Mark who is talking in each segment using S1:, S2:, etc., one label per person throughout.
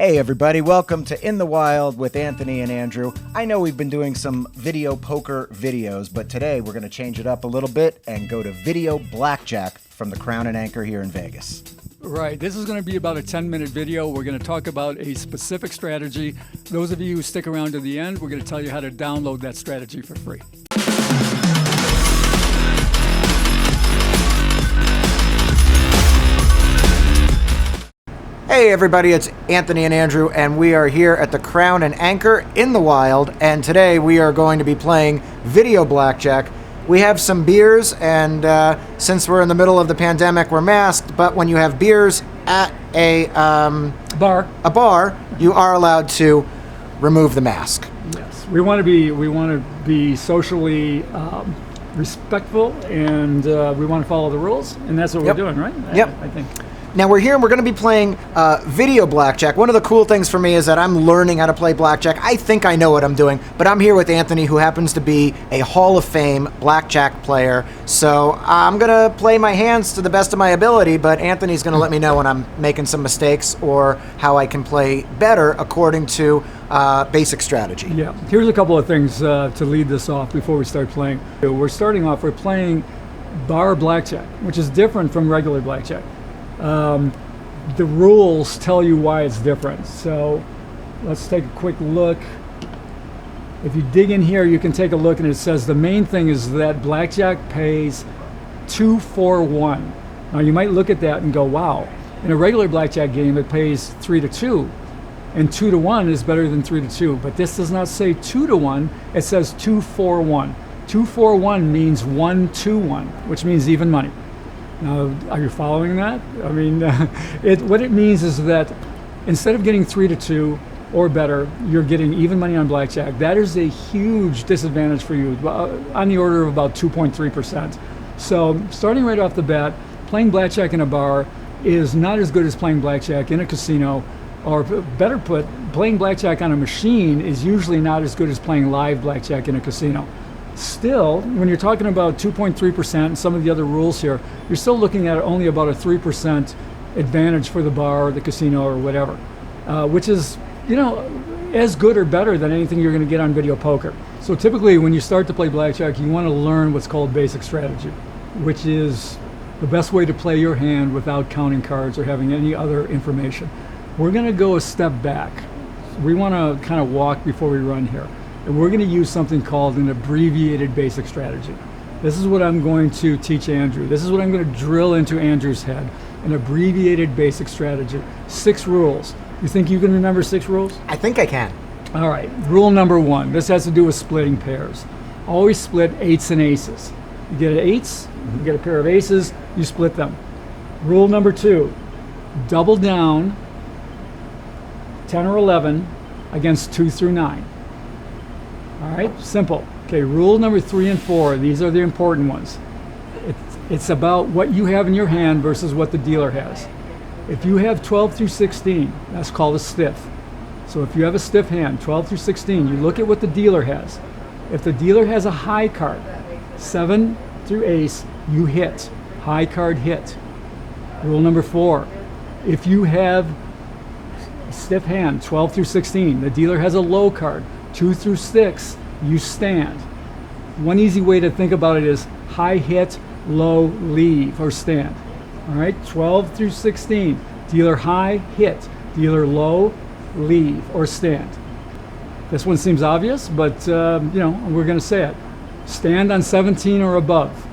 S1: Hey everybody, welcome to In the Wild with Anthony and Andrew. I know we've been doing some video poker videos, but today we're going to change it up a little bit and go to video blackjack from the Crown and Anchor here in Vegas.
S2: Right, this is going to be about a 10-minute video. We're going to talk about a specific strategy. Those of you who stick around to the end, we're going to tell you how to download that strategy for free.
S1: Hey everybody, it's Anthony and Andrew, and we are here at the Crown and Anchor in the Wild, and today we are going to be playing video blackjack. We have some beers, and since we're in the middle of the pandemic, we're masked, but when you have beers at a bar, you are allowed to remove the mask.
S2: Yes, we want to be socially respectful, and we want to follow the rules, and that's what we're doing, right?
S1: Yep.
S2: I think.
S1: Now we're here and we're going to be playing video blackjack. One of the cool things for me is that I'm learning how to play blackjack. I think I know what I'm doing, but I'm here with Anthony, who happens to be a Hall of Fame blackjack player. So I'm going to play my hands to the best of my ability, but Anthony's going to let me know when I'm making some mistakes or how I can play better according to basic strategy.
S2: Yeah, here's a couple of things to lead this off before we start playing. We're playing bar blackjack, which is different from regular blackjack. The rules tell you why it's different. So let's take a quick look. If you dig in here, you can take a look, and it says the main thing is that blackjack pays 2-4-1. Now you might look at that and go, wow. In a regular blackjack game, it pays 3-2, and 2-1 is better than 3-2. But this does not say 2-1. It says 2-4-1. 2-4-1 means 1-2-1, which means even money. Now, are you following that? I mean, what it means is that instead of getting 3-2 or better, you're getting even money on blackjack. That is a huge disadvantage for you, on the order of about 2.3%. So starting right off the bat, playing blackjack in a bar is not as good as playing blackjack in a casino, or better put, playing blackjack on a machine is usually not as good as playing live blackjack in a casino. Still, when you're talking about 2.3% and some of the other rules here, you're still looking at only about a 3% advantage for the bar or the casino or whatever, which is, as good or better than anything you're going to get on video poker. So typically when you start to play blackjack, you want to learn what's called basic strategy, which is the best way to play your hand without counting cards or having any other information. We're going to go a step back. We want to kind of walk before we run here. And we're going to use something called an abbreviated basic strategy. This is what I'm going to teach Andrew. This is what I'm going to drill into Andrew's head. An abbreviated basic strategy. 6 rules. You think you can remember 6 rules?
S1: I think I can.
S2: All right. Rule number 1. This has to do with splitting pairs. Always split 8s and aces. You get 8s, you get a pair of aces, you split them. Rule number 2. Double down 10 or 11 against 2 through 9. All right, simple. Okay, rule number 3 and 4, these are the important ones. It's about what you have in your hand versus what the dealer has. If you have 12 through 16, that's called a stiff. So if you have a stiff hand, 12 through 16, you look at what the dealer has. If the dealer has a high card, 7 through ace, you hit. High card hit. Rule number 4, if you have a stiff hand, 12 through 16, the dealer has a low card, 2 through 6, you stand. One easy way to think about it is high hit, low leave, or stand. All right, 12 through 16, dealer high, hit, dealer low, leave, or stand. This one seems obvious, but we're going to say it. Stand on 17 or above,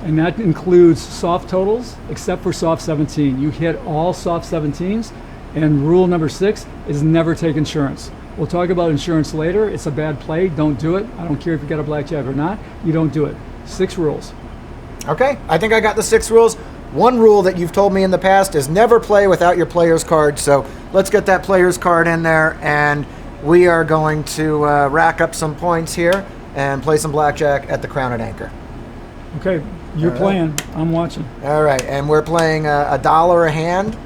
S2: and that includes soft totals, except for soft 17. You hit all soft 17s, and rule number 6 is never take insurance. We'll talk about insurance later. It's a bad play. Don't do it. I don't care if you got a blackjack or not. You don't do it. 6 rules.
S1: Okay, I think I got the 6 rules. One rule that you've told me in the past is never play without your player's card. So let's get that player's card in there, and we are going to rack up some points here and play some blackjack at the Crown and Anchor.
S2: Okay, you're playing. I'm watching.
S1: All right, and we're playing $1 a hand,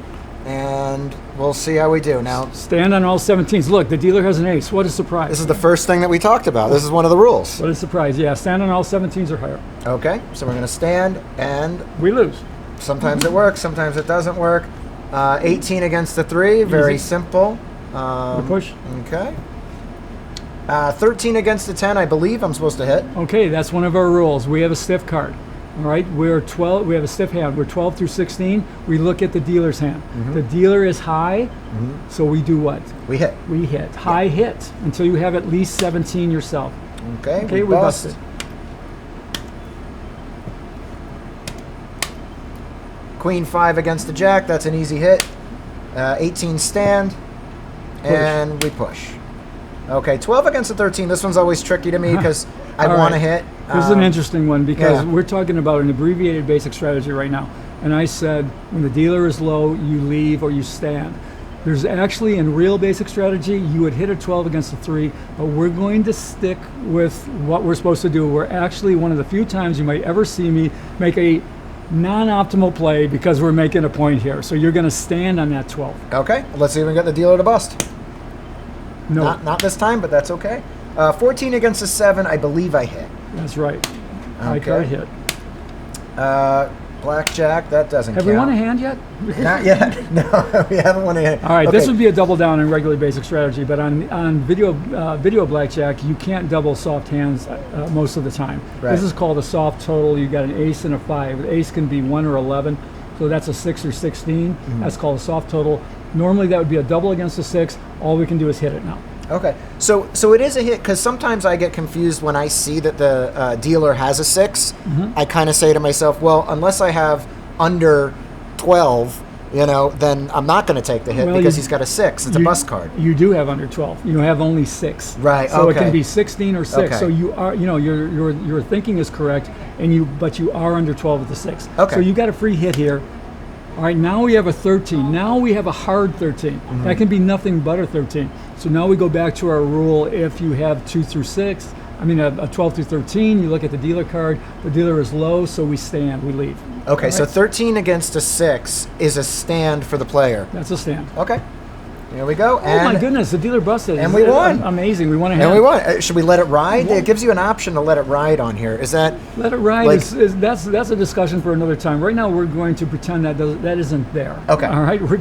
S1: and we'll see how we do. Now,
S2: stand on all 17s. Look, the dealer has an ace. What a surprise.
S1: This is the first thing that we talked about. This is one of the rules.
S2: What a surprise. Yeah, stand on all 17s or higher.
S1: Okay, so we're going to stand, and
S2: we lose.
S1: Sometimes it works, sometimes it doesn't work. 18 against the 3, very simple.
S2: Push.
S1: Okay. 13 against the 10, I believe I'm supposed to hit.
S2: Okay, that's one of our rules. We have a stiff card. All right, we're 12. We have a stiff hand. We're 12 through 16. We look at the dealer's hand. The dealer is high, so we do what?
S1: We hit.
S2: We hit. High hit until you have at least 17 yourself.
S1: Okay,
S2: Okay,
S1: we
S2: we
S1: bust.
S2: busted.
S1: Queen 5 against the jack, that's an easy hit. 18 stand, and we push. Okay, 12 against the 13. This one's always tricky to me because I
S2: All
S1: want to
S2: right.
S1: hit.
S2: This is an interesting one because
S1: yeah.
S2: we're talking about an abbreviated basic strategy right now. And I said when the dealer is low, you leave or you stand. There's actually, in real basic strategy, you would hit a 12 against a 3, but we're going to stick with what we're supposed to do. We're actually one of the few times you might ever see me make a non-optimal play because we're making a point here. So you're going to stand on that 12.
S1: Okay, let's see if we can get the dealer to bust.
S2: No,
S1: Not this time, but that's okay. 14 against a 7, I believe I hit.
S2: that's right. High
S1: Okay.
S2: card hit.
S1: Blackjack, that doesn't
S2: Have
S1: count.
S2: we won a hand yet?
S1: Not yet. No, we haven't won a hand.
S2: All right,
S1: Okay.
S2: this would be a double down in regular basic strategy, but on video blackjack, you can't double soft hands most of the time.
S1: Right.
S2: This is called a soft total. You got an ace and a 5. The ace can be 1 or 11, so that's a 6 or 16. That's called a soft total. Normally that would be a double against a 6. All we can do is hit it now.
S1: Okay, so it is a hit because sometimes I get confused when I see that the dealer has a 6. I kind of say to myself, well, unless I have under 12, then I'm not going to take the hit
S2: Well,
S1: because he's got a 6. It's a bust card.
S2: You do have under 12. You have only 6.
S1: Right,
S2: So it
S1: okay.
S2: can be 16 or 6.
S1: Okay.
S2: So you are, your thinking is correct, but you are under 12 with the 6.
S1: Okay.
S2: So you got a free hit here. All right, now we have a 13. Now we have a hard 13. That can be nothing but a 13. So now we go back to our rule. If you have 2 through 6, a 12 through 13, you look at the dealer card. The dealer is low, so we stand, we leave.
S1: Okay,
S2: All
S1: so
S2: right?
S1: 13 against a 6 is a stand for the player.
S2: That's a stand.
S1: Okay, here we go.
S2: Oh my goodness, the dealer busted.
S1: and we won.
S2: Amazing. We won a hand.
S1: And we won. Should we let it ride?
S2: Yeah.
S1: It gives you an option to let it ride on here. Is that
S2: Let it ride.
S1: Like-
S2: That's a discussion for another time. Right now, we're going to pretend that isn't there.
S1: Okay.
S2: All right. We're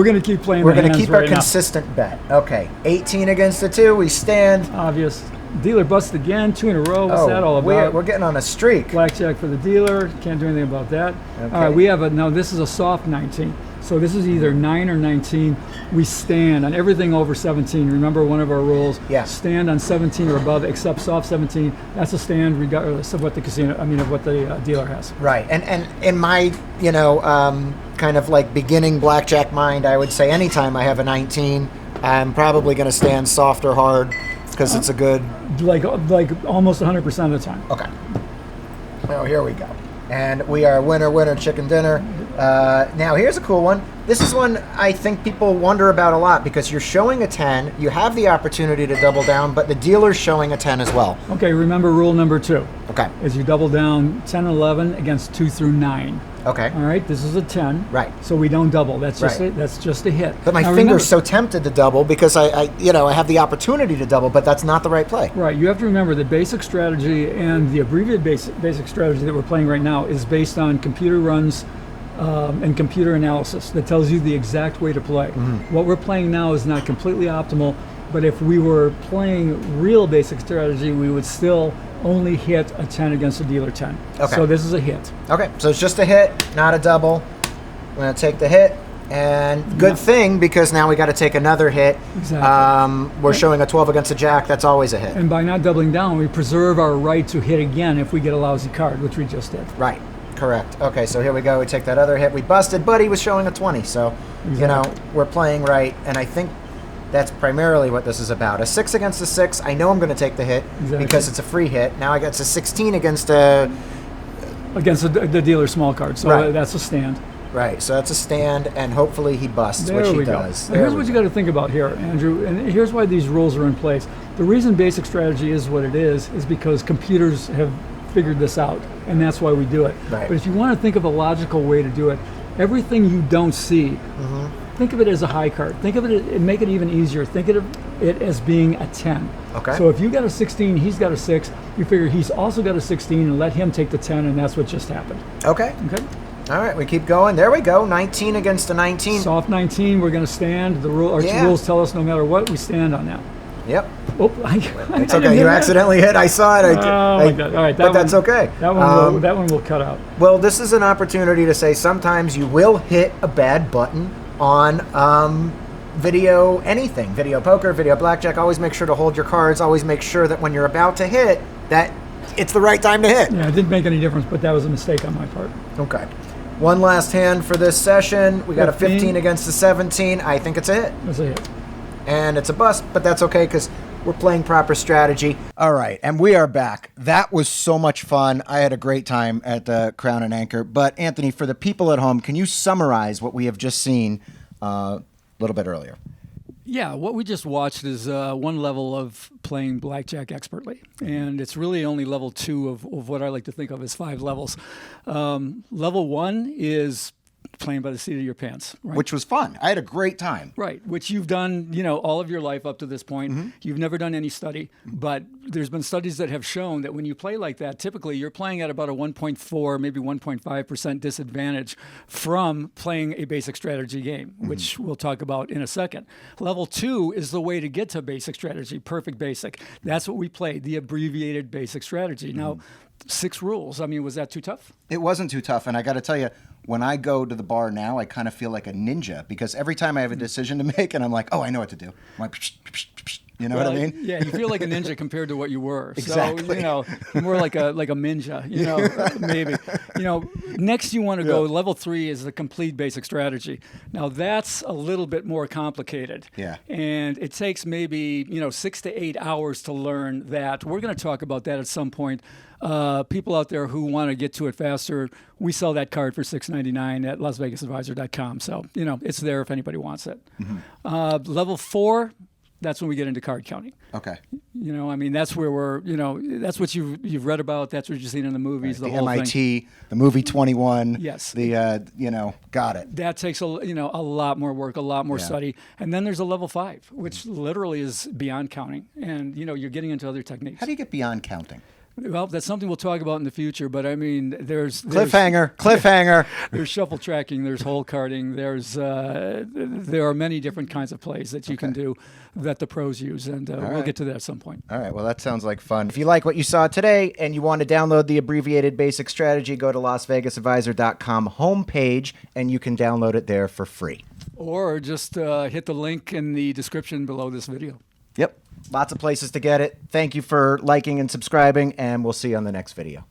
S2: gonna keep playing.
S1: we're
S2: the
S1: going to
S2: hands
S1: keep our
S2: right now.
S1: consistent bet? Okay, 18 against the 2. We stand.
S2: Obvious. Dealer busted again. 2 in a row. What's that all about?
S1: We're getting on a streak.
S2: Blackjack for the dealer. Can't do anything about that.
S1: Okay.
S2: All right. We have now. This is a soft 19. So this is either 9 or 19. We stand on everything over 17. Remember one of our rules.
S1: Yeah.
S2: Stand on 17 or above, except soft 17. That's a stand regardless of what the of what the dealer has.
S1: Right, and in my kind of like beginning blackjack mind, I would say anytime I have a 19, I'm probably going to stand soft or hard because it's a good.
S2: Like almost 100% of the time.
S1: Okay. Oh, here we go. And we are winner, chicken dinner. Now, here's a cool one. This is one I think people wonder about a lot because you're showing a 10. You have the opportunity to double down, but the dealer's showing a 10 as well.
S2: Okay, remember rule number 2
S1: Okay.
S2: is you double down 10 and 11 against 2 through 9.
S1: Okay.
S2: All right, this is a 10.
S1: Right.
S2: So we don't double. That's just
S1: Right.
S2: that's just a hit.
S1: But my
S2: Now,
S1: finger's
S2: remember-
S1: so tempted to double because I have the opportunity to double, but that's not the right play.
S2: Right, you have to remember that basic strategy and the abbreviated basic strategy that we're playing right now is based on computer runs and computer analysis that tells you the exact way to play. What we're playing now is not completely optimal, but if we were playing real basic strategy, we would still only hit a 10 against a dealer 10.
S1: Okay.
S2: So this is a hit.
S1: Okay, so it's just a hit, not a double. I'm going to take the hit, and good thing because now we got to take another hit.
S2: Exactly.
S1: We're showing a 12 against a jack. That's always a hit.
S2: And by not doubling down, we preserve our right to hit again if we get a lousy card, which we just did.
S1: Right, correct. Okay, so here we go. We take that other hit. We busted, but he was showing a 20. So,
S2: Exactly.
S1: we're playing right, and I think that's primarily what this is about. A 6 against a 6, I know I'm going to take the hit
S2: Exactly.
S1: because it's a free hit. Now I got a 16 against a...
S2: Against the dealer's small card, so
S1: Right.
S2: that's a stand.
S1: Right, so that's a stand, and hopefully he busts,
S2: There
S1: which he
S2: we go.
S1: does.
S2: And here's what you got to think about here, Andrew, and here's why these rules are in place. The reason basic strategy is what it is because computers have figured this out, and that's why we do it.
S1: Right.
S2: But if you want to think of a logical way to do it, everything you don't see, think of it as a high card. Think of it, and make it even easier. Think of it as being a 10.
S1: Okay.
S2: So if you got a 16, he's got a 6, you figure he's also got a 16 and let him take the 10, and that's what just happened.
S1: Okay.
S2: Okay?
S1: All right, we keep going. There we go. 19 against a 19.
S2: Soft 19. We're going to stand. The rules tell us no matter what, we stand on that.
S1: Yep.
S2: Oh,
S1: it's okay. You accidentally hit. I saw it.
S2: Oh my God! All right,
S1: but that's okay.
S2: That one will cut out.
S1: Well, this is an opportunity to say sometimes you will hit a bad button on video anything, video poker, video blackjack. Always make sure to hold your cards. Always make sure that when you're about to hit, that it's the right time to hit.
S2: Yeah, it didn't make any difference, but that was a mistake on my part.
S1: Okay. One last hand for this session. We got a 15 against a 17. I think it's a hit.
S2: It's a hit.
S1: And it's a bust, but that's okay because we're playing proper strategy. All right, and we are back. That was so much fun. I had a great time at the Crown and Anchor. But Anthony, for the people at home, can you summarize what we have just seen a little bit earlier?
S2: Yeah, what we just watched is one level of playing blackjack expertly, and it's really only level 2 of what I like to think of as 5 levels. Level 1 is playing by the seat of your pants, right?
S1: Which was fun. I had a great time.
S2: Right, which you've done, all of your life up to this point. Mm-hmm. You've never done any study, but there's been studies that have shown that when you play like that, typically you're playing at about a 1.4, maybe 1.5% disadvantage from playing a basic strategy game, which we'll talk about in a second. Level 2 is the way to get to basic strategy, perfect basic. That's what we played, the abbreviated basic strategy. Now, 6 rules. I mean, was that too tough?
S1: It wasn't too tough, and I got to tell you, when I go to the bar now, I kind of feel like a ninja because every time I have a decision to make, and I'm like, oh, I know what to do. I'm like, you know what I mean?
S2: Yeah, you feel like a ninja compared to what you were.
S1: Exactly.
S2: So, more like a ninja, maybe. Next you want to go, level 3 is the complete basic strategy. Now, that's a little bit more complicated.
S1: Yeah.
S2: And it takes maybe, 6 to 8 hours to learn that. We're going to talk about that at some point. People out there who want to get to it faster, we sell that card for $6.99 at LasVegasAdvisor.com. So, it's there if anybody wants it. Mm-hmm. Level 4, that's when we get into card counting.
S1: Okay.
S2: That's where we're, that's what you've read about. That's what you've seen in the movies,
S1: right.
S2: The whole
S1: MIT, thing. The movie 21.
S2: Yes.
S1: Got it.
S2: That takes a lot more work, a lot more study. And then there's a level 5, which literally is beyond counting. And, you're getting into other techniques.
S1: How do you get beyond counting?
S2: Well, that's something we'll talk about in the future, but there's
S1: cliffhanger.
S2: There's shuffle tracking, there's hole carding, there are many different kinds of plays that you can do that the pros use, and we'll get to that at some point.
S1: All right, well, that sounds like fun. If you like what you saw today and you want to download the Abbreviated Basic Strategy, go to LasVegasAdvisor.com homepage, and you can download it there for free.
S2: Or just hit the link in the description below this video.
S1: Yep. Lots of places to get it. Thank you for liking and subscribing, and we'll see you on the next video.